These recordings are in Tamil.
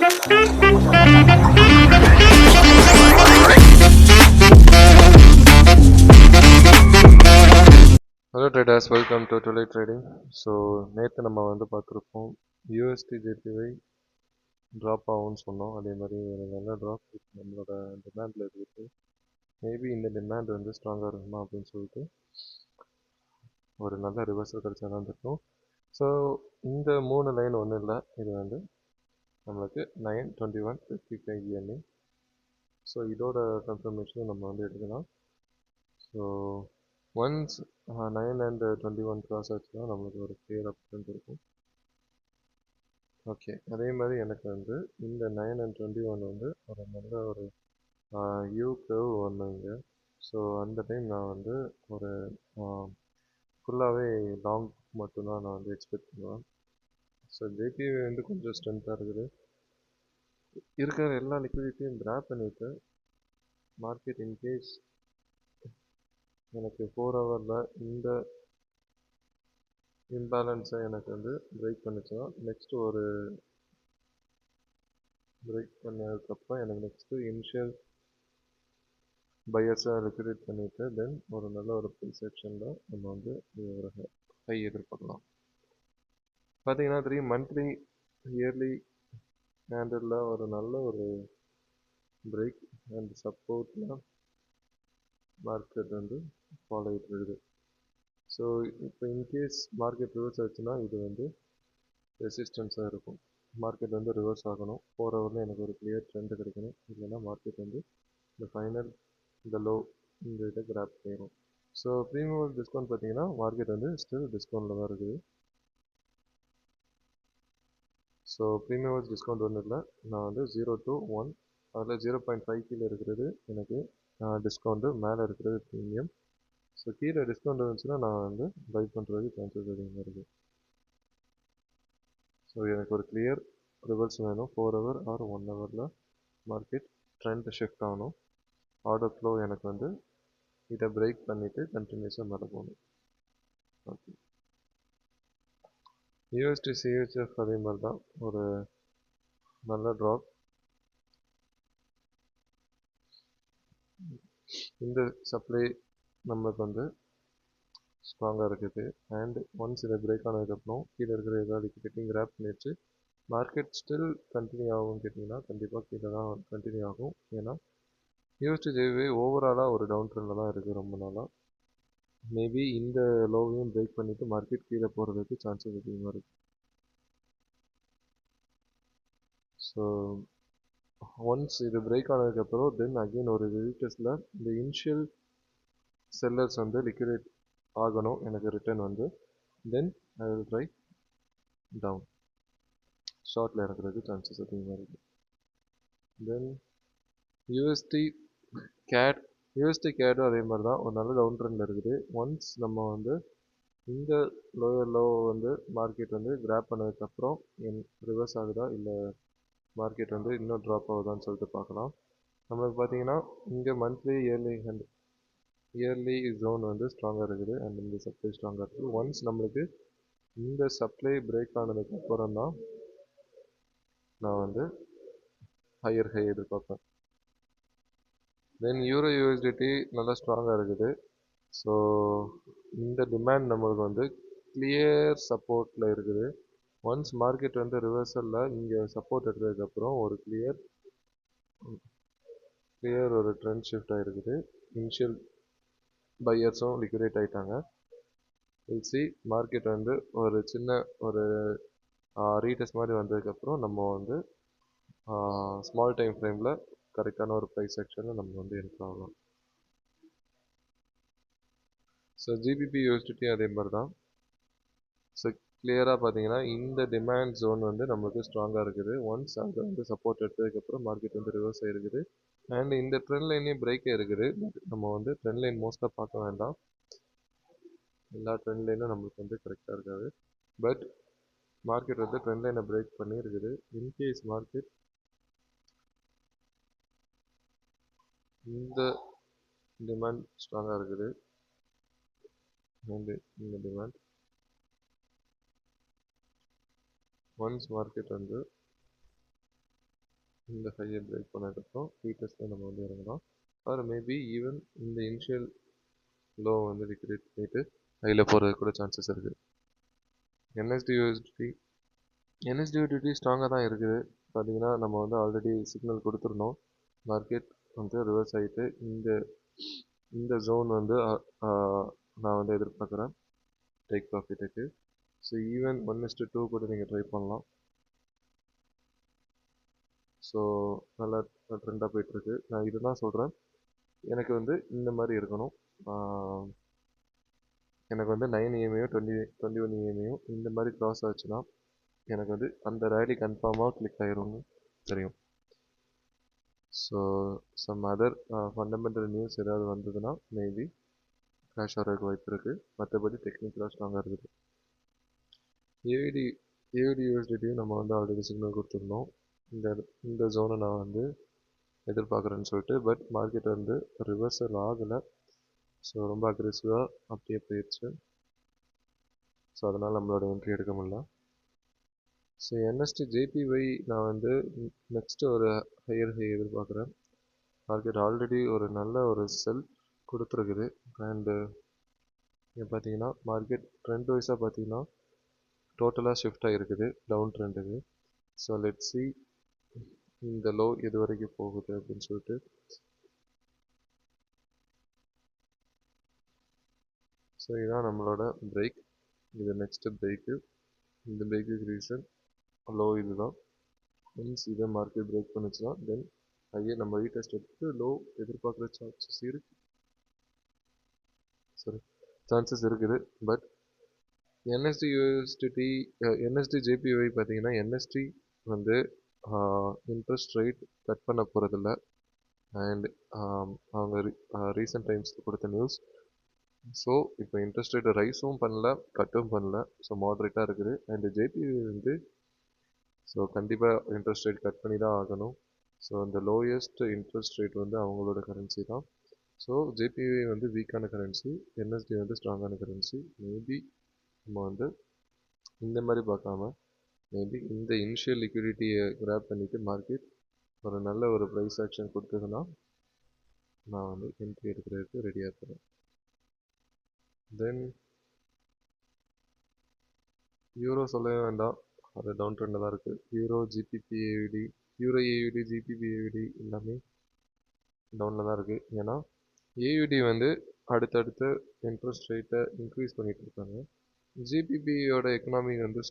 Hello traders, welcome to Today Trading. So நேற்று நம்ம பார்த்துருப்போம் யூஎஸ்டி ஜேபிஐ ட்ராப் ஆகும்னு சொன்னோம். அதே மாதிரி ஒரு நல்ல ட்ராப் நம்மளோட டிமாண்டில் இருக்குது. மேபி இந்த டிமாண்ட் ஸ்ட்ராங்காக இருக்குமா அப்படின்னு சொல்லிட்டு ஒரு நல்ல ரிவர்சல் கிடைச்சா தான் இருக்கும். ஸோ இந்த 3 லைன் ஒன்றும் இல்லை, இது நம்மளுக்கு 9/21/55 இயர்லி. ஸோ இதோட கன்ஃபர்மேஷன் நம்ம எடுக்கலாம். ஸோ ஒன்ஸ் 9 and 21 கிராஸ் ஆச்சுன்னா நம்மளுக்கு ஒரு கிளியர் அப் ட்ரெண்ட் இருக்கும். ஓகே, அதே மாதிரி எனக்கு இந்த 9 and 21 ஒரு நல்ல ஒரு யூ கர்வ் வந்தாங்க. ஸோ அந்த டைம் நான் ஒரு ஃபுல்லாகவே லாங் மட்டும்தான் நான் எக்ஸ்பெக்ட் பண்ணுவேன். ஸோ ஜேபிஐ கொஞ்சம் ஸ்ட்ரென்த்தாக இருக்குது. இருக்கிற எல்லா லிக்விடிட்டியும் கிராப் பண்ணிவிட்டு மார்க்கெட் இன்கேஸ் எனக்கு 4 ஹவரில் இந்த இம்பேலன்ஸை எனக்கு பிரேக் பண்ணிச்சுன்னா நெக்ஸ்ட் ஒரு பிரேக் பண்ணதுக்கப்புறம் எனக்கு நெக்ஸ்ட்டு இனிஷியல் பையர்ஸை லிக்விடேட் பண்ணிவிட்டு தென் ஒரு நல்ல ஒரு ப்ரைஸ் செக்ஷனில் நம்ம ஒரு ஹை எதிர்பார்க்கலாம். பார்த்தீங்கன்னா 3 மந்த்லி இயர்லி கேண்டில் ஒரு நல்ல ஒரு பிரேக் அண்ட் சப்போர்ட்டில் மார்க்கெட் ஃபாலோ ஆகிட்டு இருக்குது. ஸோ இப்போ இன்கேஸ் மார்க்கெட் ரிவர்ஸ் ஆச்சுன்னா இது ரெசிஸ்டன்ஸாக இருக்கும். மார்க்கெட் ரிவர்ஸ் ஆகணும், 4 ஹவரில் எனக்கு ஒரு கிளியர் ட்ரெண்ட் கிடைக்கணும். இல்லைன்னா மார்க்கெட் இந்த ஃபைனல் இந்த லோ இந்த இதை கிராப் பண்ணிடும். ஸோ ப்ரீமியம் டிஸ்கவுண்ட் பார்த்தீங்கன்னா மார்க்கெட் ஸ்டில் டிஸ்கவுண்ட்டில் தான் இருக்குது. ஸோ ப்ரீமியம் டிஸ்கவுண்ட் ஒன்றும் இல்லை, நான் 0 to 1 அதில் 0.5 கீழே இருக்கிறது எனக்கு டிஸ்கவுண்ட்டு, மேலே இருக்கிறது ப்ரீமியம். ஸோ கீழே டிஸ்கவுண்ட் இருந்துச்சுன்னா நான் பை பண்ணுறதுக்கு சான்சஸ் அதிகமாக இருக்குது. ஸோ எனக்கு ஒரு கிளியர் ரிவர்ஸ் வேணும். 4 ஹவர் ஆர் 1 ஹவரில் மார்க்கெட் ட்ரெண்ட் ஷிஃப்ட் ஆகணும். ஆர்டர் ஃப்ளோ எனக்கு இதை பிரேக் பண்ணிவிட்டு கண்டினியூஸாக மேலே போகணும். ஓகே, யூஎஸ்டி சிஹெச்எஃப் அதே மாதிரி தான் ஒரு நல்ல ட்ராப். இந்த சப்ளை நம்மளுக்கு ஸ்ட்ராங்காக இருக்குது. அண்ட் ஒன்ஸ் இதை பிரேக் ஆனதுக்கப்புறம் கீழே இருக்கிற ஏதாவது லிக்விடிட்டிங் கிராப் பண்ணிடுச்சு மார்க்கெட் ஸ்டில் கண்டினியூ ஆகும்னு கேட்டிங்கன்னா கண்டிப்பாக கீழே தான் கண்டினியூ ஆகும். ஏன்னா யூஎஸ்டி ஜேபிஐ ஓவராலாக ஒரு டவுன் ட்ரெண்டில் தான் இருக்குது ரொம்ப நாளாக. மேபி இந்த லோவையும் பிரேக் பண்ணிவிட்டு மார்க்கெட் கீழே போகிறதுக்கு சான்சஸ் அதிகமாக இருக்குது. ஸோ ஒன்ஸ் இது பிரேக் ஆனதுக்கப்புறம் தென் அகெயின் ஒரு ரீட்டஸ்டில் இந்த இனிஷியல் செல்லர்ஸ் லிக்விடேட் ஆகணும். எனக்கு return then I will try down ஷார்ட்டில் இறக்குறதுக்கு சான்சஸ் அதிகமாக இருக்குது. தென் யூஎஸ்டி கேடும் அதே மாதிரி தான் ஒரு நல்ல டவுன் ட்ரெண்டில் இருக்குது. ஒன்ஸ் நம்ம இந்த லோயர் லோ மார்க்கெட் கிராப் பண்ணதுக்கப்புறம் ரிவர்ஸ் ஆகுதா இல்லை மார்க்கெட் இன்னும் ட்ராப் ஆகுதான்னு சொல்லிட்டு பார்க்கலாம். நம்மளுக்கு பார்த்தீங்கன்னா இங்கே மந்த்லி இயர்லி ஜோன் ஸ்ட்ராங்காக இருக்குது அண்ட் இந்த சப்ளை ஸ்ட்ராங்காக இருக்குது. ஒன்ஸ் நம்மளுக்கு இந்த சப்ளை பிரேக் ஆனதுக்கப்புறம் தான் நான் ஹையர் ஹை எதிர்பார்ப்பேன். தென் யூரோ யூஎஸ்டிடி நல்லா ஸ்ட்ராங்காக இருக்குது. ஸோ இந்த டிமாண்ட் நம்மளுக்கு கிளியர் சப்போர்ட்டில் இருக்குது. ஒன்ஸ் மார்க்கெட் ரிவர்சலில் இங்கே சப்போர்ட் எடுத்ததுக்கப்புறம் ஒரு கிளியர் ஒரு ட்ரெண்ட் ஷிஃப்ட் ஆகிருக்குது. இனிஷியல் பையர்ஸும் லிக்விடேட் ஆகிட்டாங்க. சி மார்க்கெட் ஒரு சின்ன ஒரு ரீடெஸ்ட் மாதிரி வந்ததுக்கப்புறம் நம்ம ஸ்மால் டைம் ஃப்ரேமில் கரெக்டான ஒரு ப்ரைஸ் செக்ஷனில் நம்ம என்ட்ரு ஆகலாம். ஸோ ஜிபிபி யூஎஸ்டிடி அதே மாதிரி தான். ஸோ கிளியராக பார்த்தீங்கன்னா இந்த டிமாண்ட் ஜோன் நம்மளுக்கு ஸ்ட்ராங்காக இருக்குது. ஒன்ஸ் அது சப்போர்ட் எடுத்ததுக்கப்புறம் மார்க்கெட் ரிவர்ஸ் ஆகிருக்குது. அண்ட் இந்த ட்ரெண்ட் லைனையும் பிரேக்கே இருக்குது. நம்ம ட்ரெண்ட் லைன் மோஸ்ட்டாக பார்க்க வேண்டாம், எல்லா ட்ரெண்ட் லைனும் நம்மளுக்கு கரெக்டாக இருக்காது. பட் மார்க்கெட் ட்ரெண்ட் லைனை பிரேக் பண்ணி இருக்குது. இன்கேஸ் மார்க்கெட் இந்த டிமாண்ட் ஸ்ட்ராங்காக இருக்குது அண்ட் இந்த டிமாண்ட் ஒன்ஸ் மார்க்கெட் இந்த ஹையை பிரேக் பண்ணதுக்கப்புறம் ரீடெஸ்ட்டில் நம்ம வந்து இறங்கலாம். ஆர் மேபி ஈவன் இந்த இனிஷியல் லோ வந்து லிக்விடேட் பண்ணிட்டு ஹையில் போகிறதுக்கு கூட சான்சஸ் இருக்குது. என்எஸ்டியூடிடி ஸ்ட்ராங்காக தான் இருக்குது. பார்த்தீங்கன்னா நம்ம வந்து ஆல்ரெடி சிக்னல் கொடுத்துருந்தோம். மார்க்கெட் வந்து ரிவர்ஸ் ஆகிட்டு இந்த ஜோன் வந்து நான் வந்து எதிர்பார்க்குறேன் டேக் ப்ராஃபிட்டுக்கு. ஸோ ஈவன் 1:2 கூட நீங்கள் ட்ரை பண்ணலாம். ஸோ நல்லா ட்ரெண்டாக போயிட்டுருக்கு. நான் இதுதான் சொல்கிறேன், எனக்கு வந்து இந்த மாதிரி இருக்கணும். எனக்கு வந்து 9 EMAயும் 21 EMAயும் இந்த மாதிரி க்ராஸ் ஆச்சுன்னா எனக்கு வந்து அந்த ரேலி கன்ஃபார்மாக கிளிக் ஆயிரும்னு தெரியும். So some other fundamental news ஏதாவது வந்ததுன்னா மேபி கிராஷ் ஆகிறதுக்கு வாய்ப்பு இருக்குது. மற்றபடி டெக்னிக்கலாக ஸ்ட்ராங்காக இருக்குது. ஏஐடி யூஎஸ்டிடியும் நம்ம வந்து ஆல்ரெடி சிக்னல் கொடுத்துருந்தோம். இந்த ஜோனை நான் வந்து எதிர்பார்க்குறேன்னு சொல்லிட்டு. பட் மார்க்கெட் வந்து ரிவர்சல் ஆகலை. ஸோ ரொம்ப அக்ரெசிவாக அப்படியே போயிடுச்சு. ஸோ அதனால் நம்மளோட என்ட்ரி எடுக்க முடியல. ஸோ என்எஸ்டி ஜேபிஒய் நான் வந்து நெக்ஸ்ட்டு ஒரு ஹையர் ஹை எதிர்பார்க்குறேன். மார்க்கெட் ஆல்ரெடி ஒரு நல்ல ஒரு செல் கொடுத்துருக்குது. அண்டு பார்த்தீங்கன்னா மார்க்கெட் ட்ரெண்ட் வைஸாக பார்த்தீங்கன்னா டோட்டலாக ஷிஃப்ட் ஆகிருக்குது டவுன் ட்ரெண்டுக்கு. ஸோ லெட் சி இந்த லோ எது வரைக்கும் போகுது அப்படின்னு சொல்லிட்டு. ஸோ இதுதான் நம்மளோட பிரேக். இது நெக்ஸ்ட்டு பிரேக்கு. இந்த பிரேக்குக்கு ரீசன் லோ இதுதான். மீன்ஸ் இதை மார்க்கெட் பிரேக் பண்ணுச்சுன்னா தென் ஐயே நம்ம ரீடெஸ்ட் எடுத்து லோ எதிர்பார்க்குற சான்சஸ் இருக்குது. பட் என்எஸ்டி ஜேபிஒய் பார்த்தீங்கன்னா என்எஸ்டி வந்து இன்ட்ரெஸ்ட் ரேட் கட் பண்ண போகிறதில்ல. அண்ட் அவங்க ரீசெண்ட் டைம்ஸில் கொடுத்த நியூஸ். ஸோ இப்போ இன்ட்ரெஸ்ட் ரேட்டை ரைஸும் பண்ணல கட்டும் பண்ணல. ஸோ மாட்ரேட்டாக இருக்குது. அண்ட் ஜேபிஒய் வந்து ஸோ கண்டிப்பாக இன்ட்ரெஸ்ட் ரேட் கட் பண்ணி தான் ஆகணும். ஸோ அந்த லோயஸ்ட் இன்ட்ரெஸ்ட் ரேட் வந்து அவங்களோட கரன்சி தான். ஸோ ஜேபிஒய் வந்து வீக்கான கரன்சி, என்எஸ்டி வந்து ஸ்ட்ராங்கான கரன்சி. மேபி நம்ம வந்து இந்த மாதிரி பார்க்காம மேபி இந்த இனிஷியல் லிக்விடிட்டியை கிராப் பண்ணிவிட்டு மார்க்கெட் ஒரு நல்ல ஒரு ப்ரைஸ் ஆக்ஷன் கொடுத்ததுன்னா நான் வந்து என்ட்ரி எடுக்கிறதுக்கு ரெடியாக இருக்கிறேன். தென் யூரோ சொல்லவே வேண்டாம், அது டவுன் ட்ரெண்டில் தான் இருக்குது. யூரோ ஏயுடி ஜிபிபிஏயுடி எல்லாமே டவுனில் தான் இருக்குது. ஏன்னா ஏயுடி வந்து அடுத்தடுத்து இன்ட்ரெஸ்ட் ரேட்டை இன்க்ரீஸ் பண்ணிகிட்டு இருக்காங்க. ஜிபிபியோட எக்கனாமி வந்து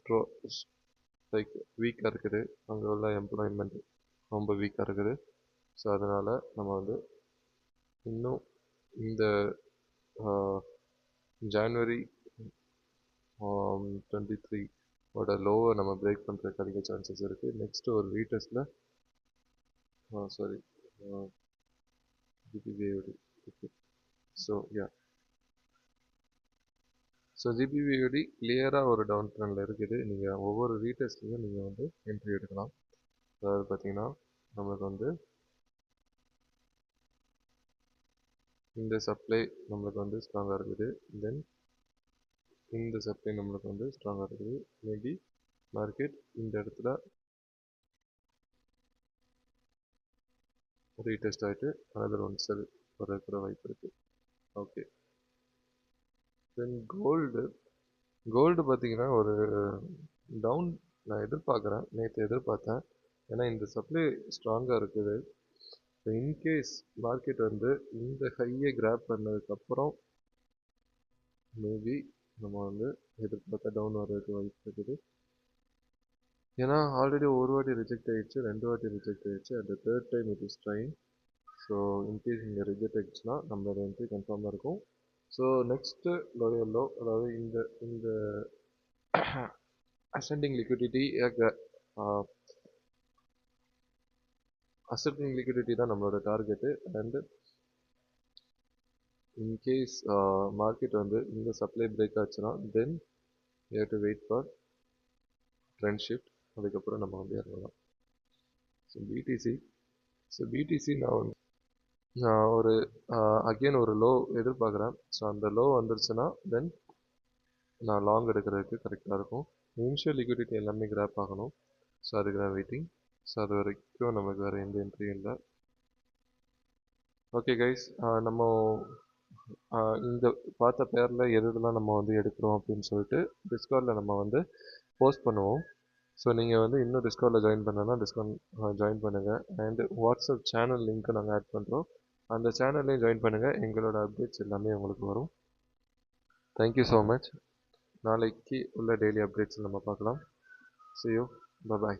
லைக் வீக்காக இருக்குது. அங்கே உள்ள எம்ப்ளாய்மெண்ட் ரொம்ப வீக்காக இருக்குது. ஸோ அதனால் நம்ம வந்து இன்னும் இந்த ஜான்வரி 23 ஓட லோவை நம்ம பிரேக் பண்ணுறதுக்கு அதிக சான்சஸ் இருக்குது. நெக்ஸ்ட்டு ஒரு ரீடெஸ்ட்டில் ஜிபிபிஐடி ஓகே. ஸோ ஜிபிபிஐடி கிளியராக ஒரு டவுன் ட்ரெண்டில் இருக்குது. நீங்கள் ஒவ்வொரு ரீடெஸ்ட்லையும் நீங்கள் வந்து என்ட்ரி எடுக்கலாம். அதாவது பார்த்தீங்கன்னா நம்மளுக்கு வந்து இந்த சப்ளை நம்மளுக்கு வந்து ஸ்ட்ராங்காக இருக்குது. தென் இந்த சப்ளை நம்மளுக்கு வந்து ஸ்ட்ராங்காக இருக்குது. மேபி மார்க்கெட் இந்த இடத்துல ரீடெஸ்ட் ஆகிட்டு அனதர் ஒன் செல் வர்றதுக்கு வாய்ப்பு இருக்குது. ஓகே. தென் கோல்டு பார்த்தீங்கன்னா ஒரு டவுன் நான் எதிர்பார்க்குறேன், நேற்று எதிர்பார்த்தேன். ஏன்னா இந்த சப்ளை ஸ்ட்ராங்காக இருக்குது. ஸோ இன்கேஸ் மார்க்கெட் வந்து இந்த ஹையை கிராப் பண்ணதுக்கப்புறம் மேபி நம்ம வந்து எதிர்பார்த்தா டவுன் வர்றதுக்கு வாய்ப்பு இருக்குது. ஏன்னா ஆல்ரெடி ஒரு வாட்டி ரிஜெக்ட் ஆகிடுச்சு, 2 வாட்டி ரிஜெக்ட் ஆகிடுச்சு. At third time it is trying. So in case இங்கே ரிஜெக்ட் ஆகிடுச்சுன்னா நம்மளோட என்ட்ரி கன்ஃபார்மாக இருக்கும். ஸோ நெக்ஸ்ட்டு லோயர் லோ, அதாவது இந்த அசெண்டிங் லிக்விடிட்டி தான் நம்மளோட டார்கெட்டு. அண்டு இன்கேஸ் மார்க்கெட் வந்து இந்த சப்ளை பிரேக் ஆச்சுன்னா then you have to wait for trend shift. அதுக்கப்புறம் நம்ம வந்து இறங்கலாம். ஸோ பிடிசி நான் ஒரு அகெயின் ஒரு லோ எதிர்பார்க்குறேன். ஸோ அந்த லோ வந்துருச்சுன்னா தென் நான் லாங் எடுக்கிறதுக்கு கரெக்டாக இருக்கும். இனிஷியல் லிக்விடிட்டி எல்லாமே கிராப் ஆகணும். ஸோ அதுக்கு தான் வெயிட்டிங். ஸோ அது வரைக்கும் நமக்கு வேறு எந்த என்ட்ரியும் இல்லை. ஓகே கைஸ், நம்ம இந்த பார்த்த பேரில் எதுலாம் நம்ம வந்து எடுக்கிறோம் அப்படின்னு சொல்லிட்டு டிஸ்கார்டில் நம்ம வந்து போஸ்ட் பண்ணுவோம். ஸோ நீங்கள் வந்து இன்னும் டிஸ்கார்டில் ஜாயின் பண்ணனா ஜாயின் பண்ணுங்கள். அண்டு வாட்ஸ்அப் சேனல் லிங்க்கை நாங்கள் ஆட் பண்ணுறோம். அந்த சேனல்லையும் ஜாயின் பண்ணுங்கள். எங்களோட அப்டேட்ஸ் எல்லாமே உங்களுக்கு வரும். Thank you so much. நாளைக்கு உள்ள டெய்லி அப்டேட்ஸ் நம்ம பார்க்கலாம். See you. Bye bye.